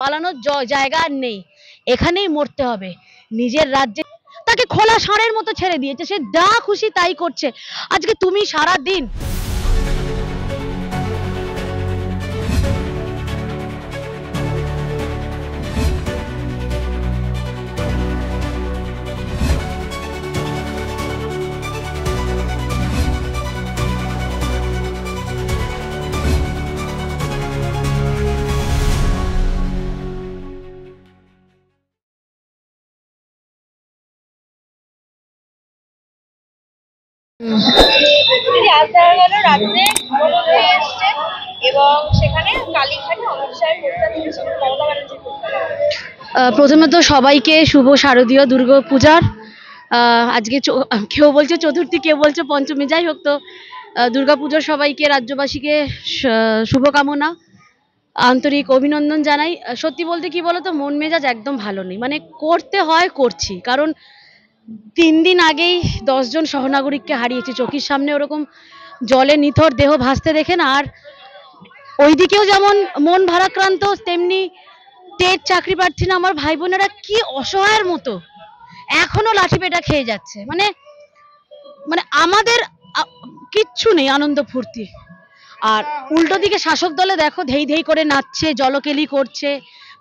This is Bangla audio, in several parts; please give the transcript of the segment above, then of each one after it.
পালানোর জায়গা আর নেই, এখানেই মরতে হবে নিজের রাজ্যে। তাকে খোলা ষাঁড়ের মতো ছেড়ে দিয়েছে, সে যা খুশি তাই করছে। আজকে তুমি সারা দিন দিদি, আজ দেখা গেল রাত্রে মুখ্যমন্ত্রী এসছেন এবং সেখানে কালীঘাটে অমিত শাহের পোস্টার ছিল মমতা ব্যানার্জির পোস্টার। প্রথমে তো সবাইকে শুভ শারদীয় দুর্গা পূজার আজকে কেউ বলছে চতুর্থী, কেউ বলছে পঞ্চমী, যাই হোক। তো দুর্গাপুজোর সবাইকে, রাজ্যবাসীকে শুভকামনা, আন্তরিক অভিনন্দন জানাই। সত্যি বলতে কি বলতো, মন মেজাজ একদম ভালো নেই। মানে করতে হয় করছি, কারণ 3 দিন আগেই 10 জন সহনাগরিককে হারিয়েছি চোখের সামনে, ওরকম জলে নিথর দেহ ভাসতে দেখে না। আর ওইদিকেও যেমন মন ভারাক্রান্ত, তেমনি টেট চাকরি প্রার্থী না আমার ভাই বোনেরা কি অসহায়ের মতো এখনো লাঠি পেটা খেয়ে যাচ্ছে। মানে মানে আমাদের কিচ্ছু নেই আনন্দ ফুর্তি। আর উল্টো দিকে শাসক দলে দেখো ধেই ধেই করে নাচছে, জলকেলি করছে,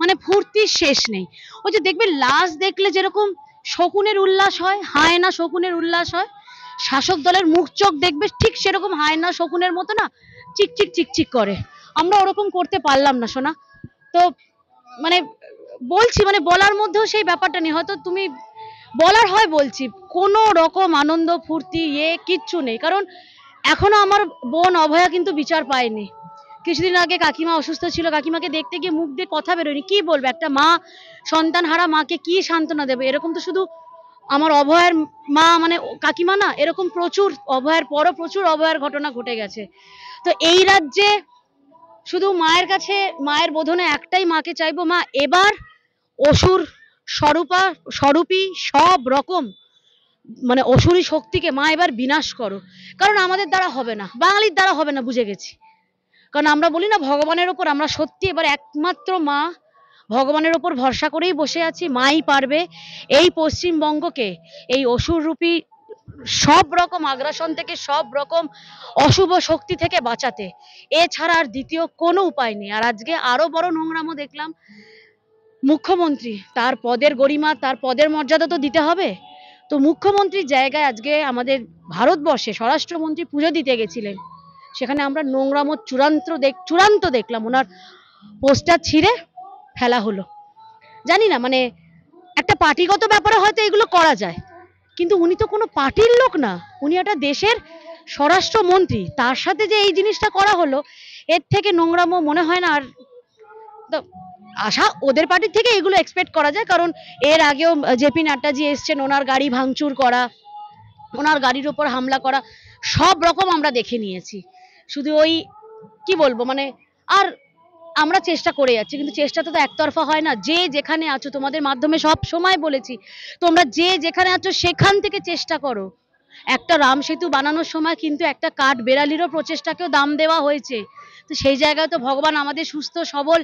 মানে ফুর্তির শেষ নেই। ওই যে দেখবে লাশ দেখলে যেরকম শকুনের উল্লাস হয়, হায়না শকুনের উল্লাস হয়, শাসক দলের মুখ চোখ দেখবে ঠিক সেরকম হায়না শকুনের মতো না চিকচিক চিকচিক করে। আমরা ওরকম করতে পারলাম না সোনা। তো মানে বলছি, মানে বলার মধ্যেও সেই ব্যাপারটা নেই। হয়তো তুমি বলার হয় বলছি, কোনো রকম আনন্দ ফুর্তি কিচ্ছু নেই। কারণ এখনো আমার বোন অভয়া কিন্তু বিচার পায়নি। কিছুদিন আগে কাকিমা অসুস্থ ছিল, কাকিমাকে দেখতে গিয়ে মুখ দিয়ে কথা বেরোয়নি। কি বলবে একটা মা, সন্তান হারা মাকে কি সান্ত্বনা দেবে? এরকম তো শুধু আমার অভয়ার মা মানে কাকিমা না, এরকম প্রচুর অভয়ার পরও প্রচুর অভয়ার ঘটনা ঘটে গেছে। তো এই রাজ্যে শুধু মায়ের কাছে, মায়ের বোধনে একটাই মাকে চাইবো, মা এবার অসুর স্বরূপী সব রকম মানে অসুরী শক্তিকে মা এবার বিনাশ করো। কারণ আমাদের দ্বারা হবে না, বাঙালির দ্বারা হবে না, বুঝে গেছি। কারণ আমরা বলি না ভগবানের ওপর, আমরা সত্যি এবার একমাত্র মা, ভগবানের ওপর ভরসা করেই বসে আছি। মাই পারবে এই পশ্চিমবঙ্গকে এই অসুররূপী সব রকম আগ্রাসন থেকে, সব রকম অশুভ শক্তি থেকে বাঁচাতে। এছাড়া আর দ্বিতীয় কোনো উপায় নেই। আর আজকে আরো বড় নোংরামো দেখলাম, মুখ্যমন্ত্রী, তার পদের গরিমা, তার পদের মর্যাদা তো দিতে হবে। তো মুখ্যমন্ত্রীর জায়গায় আজকে আমাদের ভারতবর্ষে স্বরাষ্ট্রমন্ত্রী পুজো দিতে গেছিলেন, সেখানে আমরা নোংরামো চূড়ান্ত দেখলাম। ওনার পোস্টার ছিঁড়ে ফেলা হলো। জানি না, মানে একটা পার্টিগত ব্যাপারে হয়তো এগুলো করা যায়, কিন্তু উনি তো কোনো পার্টির লোক না, উনি একটা দেশের স্বরাষ্ট্রমন্ত্রী। তার সাথে যে এই জিনিসটা করা হলো, এর থেকে নোংরামো মনে হয় না। আর আশা ওদের পার্টির থেকে এগুলো এক্সপেক্ট করা যায়, কারণ এর আগেও জেপি নাড্ডাজি এসছেন, ওনার গাড়ি ভাঙচুর করা, ওনার গাড়ির উপর হামলা করা, সব রকম আমরা দেখে নিয়েছি। শুধু ওই কি বলবো, মানে আর আমরা চেষ্টা করে যাচ্ছি, কিন্তু চেষ্টাটা তো একতরফা হয় না। যে যেখানে আছো, তোমাদের মাধ্যমে সব সময় বলেছি, তোমরা যে যেখানে আছো সেখান থেকে চেষ্টা করো। একটা রাম সেতু বানানোর সময় কিন্তু একটা কাঠ বেড়ালিরও প্রচেষ্টাকেও দাম দেওয়া হয়েছে। তো সেই জায়গায় তো ভগবান আমাদের সুস্থ সবল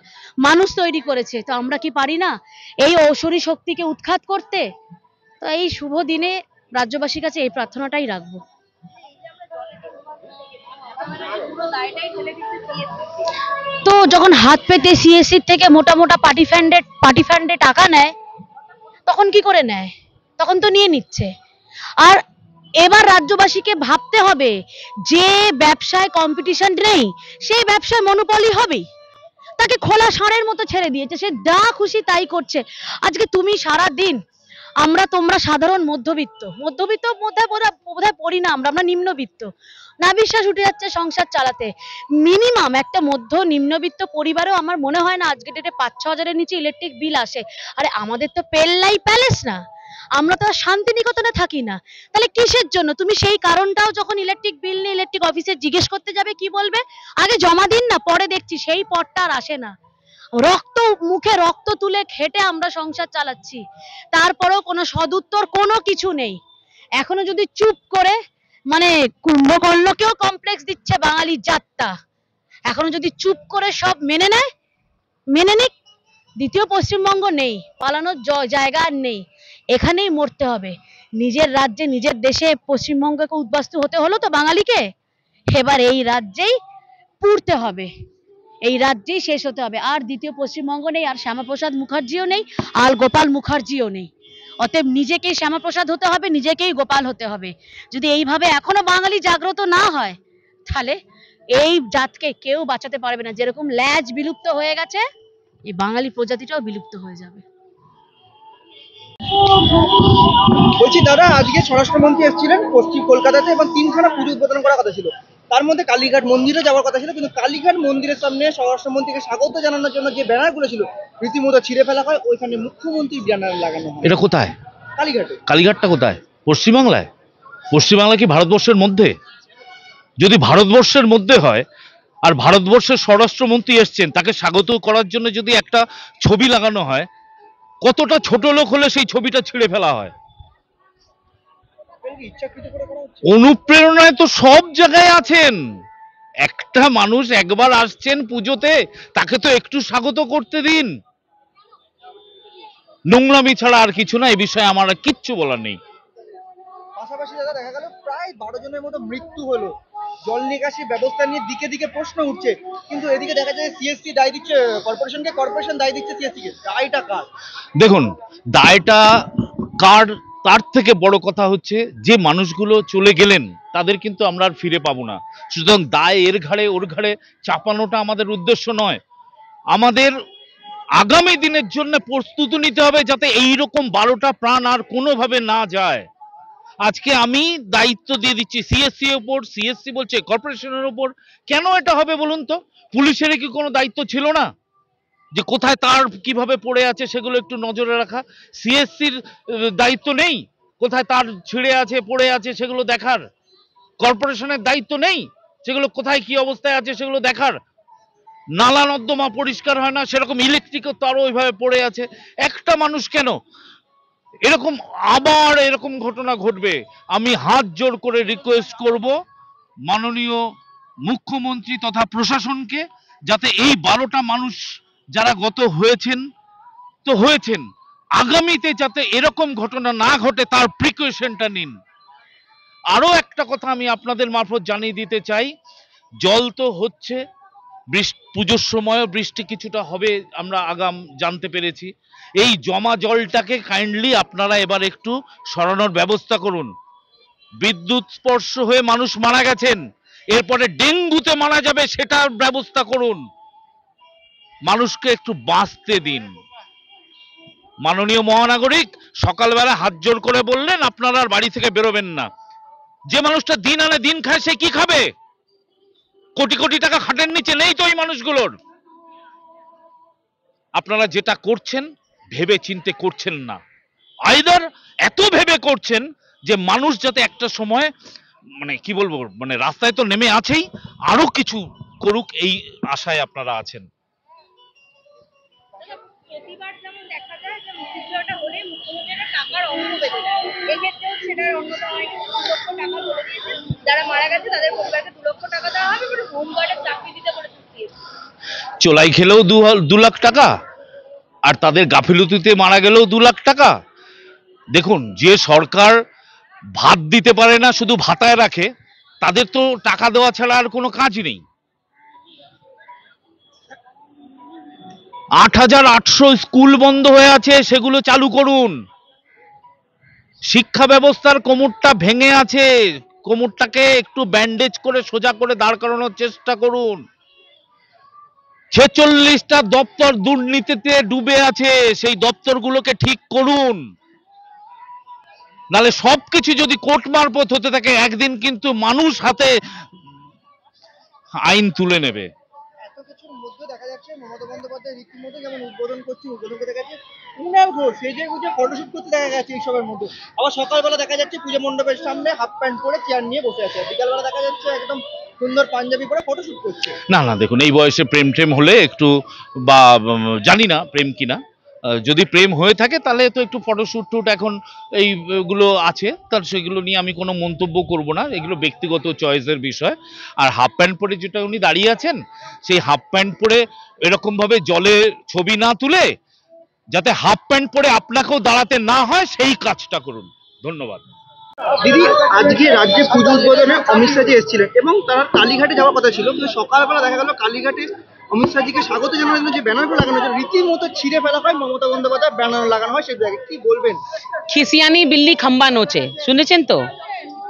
মানুষ তৈরি করেছে, তো আমরা কি পারি না এই ঐশ্বরী শক্তিকে উৎখাত করতে? তো এই শুভ দিনে রাজ্যবাসীর কাছে এই প্রার্থনাটাই রাখবো। তো যখন হাত পেতে সিএসসি থেকে মোটা মোটা পার্টি ফান্ডে টাকা নেয়, তখন কি করে নেয়? তখন তো নিয়ে নিচ্ছে। আর এবার রাজ্যবাসীকে ভাবতে হবে, যে ব্যবসায় কম্পিটিশন নেই সেই ব্যবসায় মনোপলি হবেই। তাকে খোলা ষাঁড়ের মতো ছেড়ে দিয়েছে, সে যা খুশি তাই করছে। আজকে তুমি সারা দিন, তোমরা সাধারণ মধ্যবিত্ত মধ্যে বোধহয় পড়ি না, আমরা নিম্নবিত্ত, না বিশ্বাস উঠে যাচ্ছে সংসার চালাতে। মিনিমাম একটা নিম্নবিত্ত পরিবারেও আমার মনে হয় না আজকে ডেটে 5-6 হাজারের নিচে ইলেকট্রিক বিল আসে। আরে আমাদের তো পেল্লাই প্যালেস না, আমরা তো শান্তিনিকেতনে থাকি না। তাহলে কিসের জন্য? তুমি সেই কারণটাও যখন ইলেকট্রিক বিল নিয়ে ইলেকট্রিক অফিসে জিজ্ঞেস করতে যাবে, কি বলবে? আগে জমা দিন না, পরে দেখছি। সেই পরটা আর আসে না। মুখে রক্ত তুলে খেটে আমরা সংসার চালাচ্ছি, তারপরেও কোনো সদুত্তর, কোনো কিছু নেই। এখনো যদি চুপ করে, মানে কুম্ভকর্ণকেও কমপ্লেক্স দিচ্ছে বাঙালির জাতটা, এখনো যদি চুপ করে সব মেনে নিক, দ্বিতীয় পশ্চিমবঙ্গ নেই, পালানোর জায়গা আর নেই, এখানেই মরতে হবে। নিজের রাজ্যে নিজের দেশে পশ্চিমবঙ্গকে উদ্বাস্তু হতে হলো তো বাঙালিকে, এবার এই রাজ্যেই পুড়তে হবে, এই রাজ্যেই শেষ হতে হবে। আর দ্বিতীয় পশ্চিমবঙ্গ নেই, আর শ্যামাপ্রসাদ মুখার্জিও নেই, আর গোপাল মুখার্জিও নেই। অতএব নিজেকেই শ্যামাপ্রসাদ হতে হবে, নিজেকেই গোপাল হতে হবে। যদি এইভাবে এখনো বাঙালি জাগ্রত না হয়, তাহলে এই জাতকে কেউ বাঁচাতে পারবে না। যেরকম ল্যাজ বিলুপ্ত হয়ে গেছে, এই বাঙালি প্রজাতিটাও বিলুপ্ত হয়ে যাবে। বলছি দাদা, আজকে স্বরাষ্ট্রমন্ত্রী এসেছিলেন পশ্চিম কলকাতাতে এবং 3খানা পুজো উদ্বোধন করার কথা ছিল। তার মধ্যে কালীঘাট মন্দিরে যাওয়ার কথা ছিল, কিন্তু কালীঘাট মন্দিরের সামনে স্বরাষ্ট্রমন্ত্রীকে স্বাগত জানানোর জন্য যে ব্যানারগুলো ছিল রীতিমতো ছিঁড়ে ফেলা হয়, ওইখানে মুখ্যমন্ত্রীর ব্যানার লাগানো হয়। এটা কোথায়? কালীঘাটে। কালীঘাটটা কোথায়? পশ্চিমবাংলায়? পশ্চিমবাংলা কি ভারতবর্ষের মধ্যে? যদি ভারতবর্ষের মধ্যে হয় আর ভারতবর্ষের স্বরাষ্ট্রমন্ত্রী এসছেন, তাকে স্বাগত করার জন্য যদি একটা ছবি লাগানো হয়, কতটা ছোট লোক হলে সেই ছবিটা ছিঁড়ে ফেলা হয়? এটা কি ইচ্ছাকৃত করে করা হচ্ছে? অনুপ্রেরণায় তো সব জায়গায় আছেন। একটা মানুষ একবার আসছেন পুজোতে, তাকে তো একটু স্বাগত করতে দিন। নোংরামি ছাড়া আর কিছু না, এই বিষয়ে আমার আর কিচ্ছু বলার নেই। পাশাপাশি দাদা দেখা গেল প্রায় 12 জনের মতো মৃত্যু হলো। জল নিকাশি ব্যবস্থা নিয়ে দিকে দিকে প্রশ্ন উঠছে, কিন্তু এদিকে দেখা যায় সিএসসি দায় দিচ্ছে কর্পোরেশনকে, কর্পোরেশন দায় দিচ্ছে সিএসসি কে। দায়টা কার? দেখুন, দায়টা কার তার থেকে বড় কথা হচ্ছে যে মানুষগুলো চলে গেলেন তাদের কিন্তু আমরা আর ফিরে পাবো না। সুতরাং দায় এর ঘাড়ে ওর ঘাড়ে চাপানোটা আমাদের উদ্দেশ্য নয়। আমাদের আগামী দিনের জন্য প্রস্তুতি নিতে হবে, যাতে এইরকম 12টা প্রাণ আর কোনোভাবে না যায়। আজকে আমি দায়িত্ব দিয়ে দিচ্ছি সিএসসি এর উপর, সিএসসি বলছে কর্পোরেশনের উপর। কেন এটা হবে বলুন তো? পুলিশের কি কোনো দায়িত্ব ছিল না যে কোথায় তার কিভাবে পড়ে আছে সেগুলো একটু নজরে রাখা? সিএসসির দায়িত্ব নেই কোথায় তার ছিঁড়ে আছে পড়ে আছে সেগুলো দেখার? কর্পোরেশনের দায়িত্ব নেই সেগুলো কোথায় কি অবস্থায় আছে সেগুলো দেখার? নালা নর্দমা পরিষ্কার হয় না, সেরকম ইলেকট্রিকের তারও ওইভাবে পড়ে আছে। একটা মানুষ কেন এরকম আবার এরকম ঘটনা ঘটবে? আমি হাত জোর করে রিকোয়েস্ট করব মাননীয় মুখ্যমন্ত্রী তথা প্রশাসনকে, যাতে এই 12টা মানুষ যারা গত হয়েছেন তো হয়েছেন, আগামীতে যাতে এরকম ঘটনা না ঘটে তার প্রিকশনটা নিন। আরো একটা কথা আমি আপনাদের মারফত জানিয়ে দিতে চাই, জল তো হচ্ছে, পুজোর সময়ও বৃষ্টি কিছুটা হবে আমরা আগাম জানতে পেরেছি। এই জমা জলটাকে কাইন্ডলি আপনারা এবার একটু সরানোর ব্যবস্থা করুন। বিদ্যুৎ স্পর্শ হয়ে মানুষ মারা গেছেন, এরপরে ডেঙ্গুতে মারা যাবে, সেটার ব্যবস্থা করুন। মানুষকে একটু বাঁচতে দিন। মাননীয় মহানাগরিক সকালবেলা হাত জোর করে বললেন আপনারা আর বাড়ি থেকে বেরোবেন না। যে মানুষটা দিন আনে দিন খায় সে কি খাবে? কোটি কোটি টাকা খাটের নিচে নেই তো এই মানুষগুলোর। আপনারা যেটা করছেন ভেবে চিন্তে করছেন না, আইদার এত ভেবে করছেন যে মানুষ যাতে একটা সময় মানে কি বলবো, মানে রাস্তায় তো নেমে আছেই, আরো কিছু করুক এই আশায় আপনারা আছেন। প্রতিবার যেমন দেখা যায় যে মুক্তিযুদ্ধটা হলে মুখ্যমন্ত্রীরা টাকার অঙ্ক বেঁধে দেয়, এক্ষেত্রেও সেটার অন্যতম হয় 2 লক্ষ টাকা বলে দিয়েছে, যারা মারা গেছে তাদের পরিবারকে 2 লক্ষ টাকা দেওয়া হবে, মানে হোমগার্ডের চাকরি দিতে বলেছে সিএসসি। চোলাই খেলেও 2 লাখ টাকা, আর তাদের গাফিলতিতে মারা গেলেও 2 লাখ টাকা। দেখুন, যে সরকার ভাত দিতে পারে না, শুধু ভাতায় রাখে, তাদের তো টাকা দেওয়া ছাড়া আর কোনো কাজ নেই। 8,800 স্কুল বন্ধ হয়ে আছে, সেগুলো চালু করুন। শিক্ষা ব্যবস্থার কোমরটা ভেঙে আছে, কোমরটাকে একটু ব্যান্ডেজ করে সোজা করে দাঁড় করানোর চেষ্টা করুন। 46টা দপ্তর দুর্নীতিতে ডুবে আছে, সেই দপ্তরগুলোকে ঠিক করুন। নালে সবকিছু যদি কোর্ট মারফত হতে থাকে, একদিন কিন্তু মানুষ হাতে আইন তুলে নেবে। এত কিছুর মধ্যে দেখা যাচ্ছে মমতা বন্দ্যোপাধ্যায় রীতিমতো যেমন উদ্বোধন করতে দেখা যাচ্ছে কুণাল ঘোষ সেজে গুজে ফটোশুট করতে দেখা গেছে এইসবের মধ্যে। আবার সকালবেলা দেখা যাচ্ছে পুজো মণ্ডপের সামনে হাফ প্যান্ট পরে চেয়ার নিয়ে বসে আছে, বিকালবেলা দেখা যাচ্ছে একদম সুন্দর পাঞ্জাবি পরে ফটোশুট করছে। না না, দেখুন, এই বয়সে প্রেম টেম হলে একটু, বা জানি না প্রেম কিনা, যদি প্রেম হয়ে থাকে তাহলে তো একটু ফটোশুট টুট এখন এইগুলো আছে, তার সেগুলো নিয়ে আমি কোনো মন্তব্য করব না, এগুলো ব্যক্তিগত চয়েসের বিষয়। আর হাফ প্যান্ট পরে যেটা উনি দাঁড়িয়ে আছেন, সেই হাফ প্যান্ট পরে এরকম ভাবে জলে ছবি না তুলে যাতে হাফ প্যান্ট পরে আপনাকেও দাঁড়াতে না হয় সেই কাজটা করুন। ধন্যবাদ। দিদি, আজকে রাজ্যে পুজো উদ্বোধনে অমিত শাহজি এসেছিলেন এবং তারা কালীঘাটে যাওয়ার কথা ছিল, কিন্তু সকালবেলা দেখা গেল কালীঘাটে অমিত শাহজিকে স্বাগত জানানোর জন্য যে ব্যানারগুলো লাগানো হয়েছে রীতিমতো ছিঁড়ে ফেলা হয়, মমতা বন্দ্যোপাধ্যায় ব্যানার লাগানো হয় সেই জায়গায়, কি বলবেন? খিসিয়ানি বিল্লি খাম্বা নোচে, শুনেছেন তো?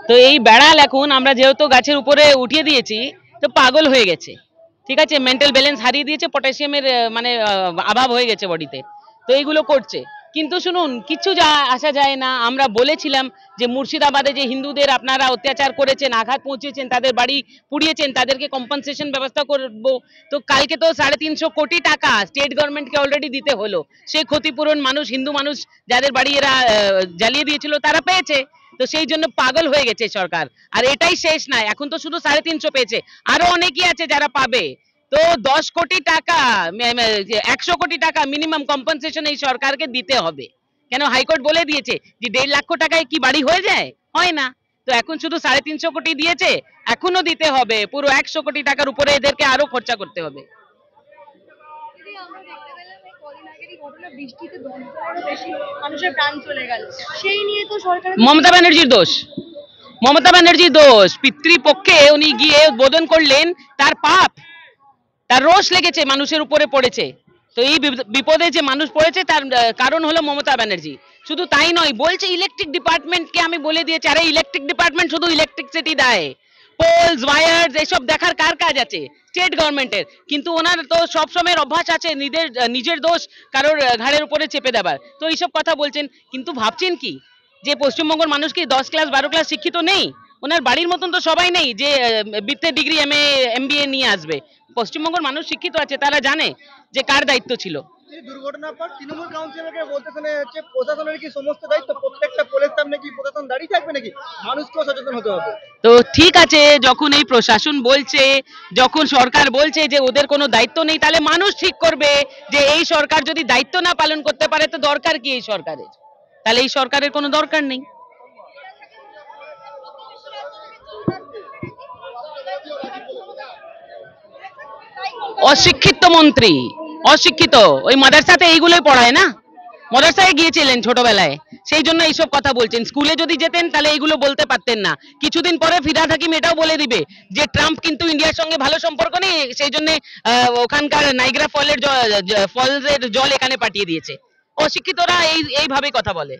তো এই বেড়াল এখন আমরা যেহেতু গাছের উপরে উঠিয়ে দিয়েছি তো পাগল হয়ে গেছে, ঠিক আছে, মেন্টাল ব্যালেন্স হারিয়ে দিয়েছে, পটাশিয়ামের মানে অভাব হয়ে গেছে বডিতে, তো এইগুলো করছে। কিন্তু শুনুন, কিছু আসা যায় না। আমরা বলেছিলাম যে মুর্শিদাবাদে যে হিন্দুদের আপনারা অত্যাচার করেছেন, আঘাত পৌঁছেছেন, তাদের বাড়ি পুড়িয়েছেন, তাদেরকে কম্পেনসেশন ব্যবস্থা করব। তো কালকে তো 350 কোটি টাকা স্টেট গভর্নমেন্টকে অলরেডি দিতে হলো, সেই ক্ষতিপূরণ মানুষ, হিন্দু মানুষ যাদের বাড়ি এরা জ্বালিয়ে দিয়েছিল তারা পেয়েছে। তো সেই জন্য পাগল হয়ে গেছে সরকার। আর এটাই শেষ নয়, এখন তো শুধু 350 পেয়েছে, আরো অনেকেই আছে যারা পাবে। তো 10 কোটি টাকা, 100 কোটি টাকা মিনিমাম কম্পেনসেশন এই সরকারকে দিতে হবে। কেন হাইকোর্ট বলে দিয়েছে যে 1.5 লাখ টাকায় কি বাড়ি হয়ে যায়? হয় না। তো এখন শুধু 350 কোটি দিয়েছে, এখনো দিতে হবে পুরো 100 কোটি টাকার উপরে, এদেরকে আরো খরচা করতে হবে। দিদি, আমরা দেখতে পেলাম এই কদিন আগেরই ঘটনা, বৃষ্টিতে 10 জনেরও বেশি মানুষের প্রাণ চলে গেল। সেই নিয়ে তো সরকার মমতা ব্যানার্জির দোষ, মমতা ব্যানার্জির দোষ। পিতৃপক্ষে উনি গিয়ে উদ্বোধন করলেন, তার পাপ, তার রোষ লেগেছে, মানুষের উপরে পড়েছে। তো এই বিপদে যে মানুষ পড়েছে তার কারণ হলো মমতা ব্যানার্জি। শুধু তাই নয়, বলছে ইলেকট্রিক ডিপার্টমেন্টকে আমি বলে দিয়েছি। আরে ইলেকট্রিক ডিপার্টমেন্ট শুধু ইলেকট্রিসিটি দেয়, পোলস, ওয়্যার্স এসব দেখার কার কাজ আছে? স্টেট গভর্নমেন্টের। কিন্তু ওনার তো সবসময়ের অভ্যাস আছে নিজের দোষ কারোর ঘাড়ের উপরে চেপে দেবার। তো এইসব কথা বলছেন, কিন্তু ভাবছেন কি যে পশ্চিমবঙ্গের মানুষ কি 10 ক্লাস 12 ক্লাস শিক্ষিত নেই? ওনার বাড়ির মতন তো সবাই নেই যে বিতে ডিগ্রি MA MBA নিয়ে আসবে। পশ্চিমবঙ্গের মানুষ শিক্ষিত আছে, তারা জানে যে কার দায়িত্ব ছিল। এই দুর্ঘটনার পর তৃণমূল কাউন্সিলরকে বলতেছেন হচ্ছে প্রশাসনের কি সমস্ত দায়িত্ব, প্রত্যেকটা পোলের সামনে কি প্রশাসন দাঁড়িয়ে থাকবে নাকি? মানুষকেও সচেতন হতে হবে। তো ঠিক আছে, যখন এই প্রশাসন বলছে, যখন সরকার বলছে যে ওদের কোনো দায়িত্ব নেই, তাহলে মানুষ ঠিক করবে যে এই সরকার যদি দায়িত্ব না পালন করতে পারে তো দরকার কি এই সরকারের? তাহলে এই সরকারের কোনো দরকার নেই। অশিক্ষিত মন্ত্রী, অশিক্ষিত, ওই মাদ্রাসাতে এইগুলোই পড়ায় না, মাদ্রাসায় গিয়েছিলেন ছোটবেলায়, সেই জন্য এইসব কথা বলছেন। স্কুলে যদি যেতেন তাহলে এইগুলো বলতে পারতেন না। কিছুদিন পরে ফিরহাদ হাকিম এটাও বলে দিবে যে ট্রাম্প কিন্তু ইন্ডিয়ার সঙ্গে ভালো সম্পর্ক নেই, সেই জন্য ওখানকার নাইগ্রা ফলের ফলসের জল এখানে পাঠিয়ে দিয়েছে। অশিক্ষিতরা এইভাবে কথা বলে।